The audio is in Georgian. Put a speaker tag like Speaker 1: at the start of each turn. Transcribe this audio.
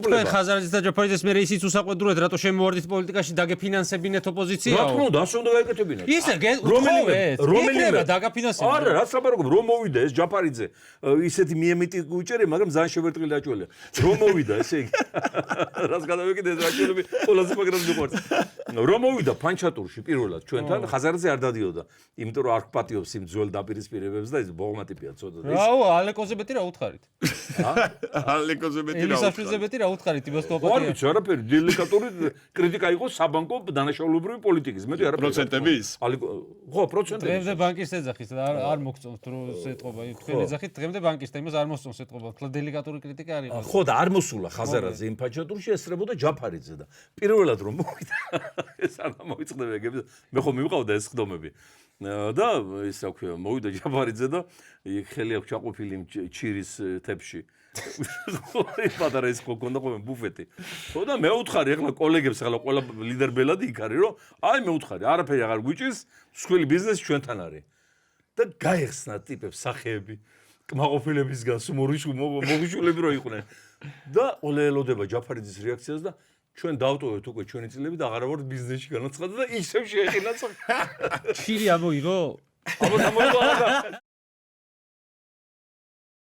Speaker 1: თქვენ ხაზარაძის და ჯაფარიძეს მე ისიც უსაყვედურეთ, რატო შემოვარდით პოლიტიკაში დაგეფინანსებინეთ ოპოზიციაო?
Speaker 2: რა თქმა უნდა, ასე უნდა გაეკეთებინათ.
Speaker 1: ისე რომელი დაგაფინანსებინეთ?
Speaker 2: არა, რაც ლაპარაკობ, რომ მოვიდა ეს ჯაფარიძე, ისეთი მიემიტი უჭერე, მაგრამ ძალიან შევერტყილი დაჭველია. რომ მოვიდა, ესე იგი. რაც გადავეკიდე ეს რაჭველები ყველაზე მაგრად მიყვარს. რომ მოვიდა ფანჩატურში პირველად ჩვენთან, ხაზარაძე არ დადიოდა, იმიტომ რომ არ გპატიობს იმ ძველ დაპირისპირებებს და ის ბოღმა ტიპია ცოტა.
Speaker 1: რაო, ალეკოზე მეტი რა უთხარით?
Speaker 3: ალეკოზე მეტი რა უთხარით?
Speaker 1: ელისაშვილზე მეტი რა უთხარით? იმას
Speaker 2: არ
Speaker 1: თქო.
Speaker 2: ვიცი, არაფერი, დელიკატური კრიტიკა იყო საბანკო დანაშაულებრივი პოლიტიკის. მეტი არაფერი.
Speaker 3: პროცენტების?
Speaker 2: ხო, პროცენტები.
Speaker 1: დღემდე ბანკის ეძახის და არ მოგწონთ რომ ეთყობა. თქვენ ეძახით დღემდე ბანკის და იმას არ მოსწონს ეთყობა. თქლა დელიკატური კრიტიკა არ იყო.
Speaker 2: ხო და არ მოსულა ხაზარაძე იმ ფანჩატურში ესწრებოდა ჯაფარიძე და პირველად რომ მოვიდა ეს არ მოიწყდება ეგები მე ხო მივყავდა ეს ხდომები და ის რა ქვია მოვიდა ჯაფარიძე და იქ ხელი აქვს ჩაყოფილი ჩირის თებში პატარა ის ხო კონდა ხოლმე ბუფეტი ხო და მე უთხარი ახლა კოლეგებს ახლა ყველა ლიდერ ბელადი იქ არის რომ აი მე უთხარი არაფერი აღარ გვიჭირს მსხვილი ბიზნესი ჩვენთან არის და გაიხსნა ტიპებს სახეები კმაყოფილებისგან მოგიშულები რო იყვნენ და ოლელოდება ჯაფარიძის რეაქციას და ჩვენ დავტოვეთ უკვე ჩვენი წილები და აღარ ვართ ბიზნესში განაცხადა და ისევ შეეყინა
Speaker 1: ჩირი ამოიღო?
Speaker 2: აბა გამოიგო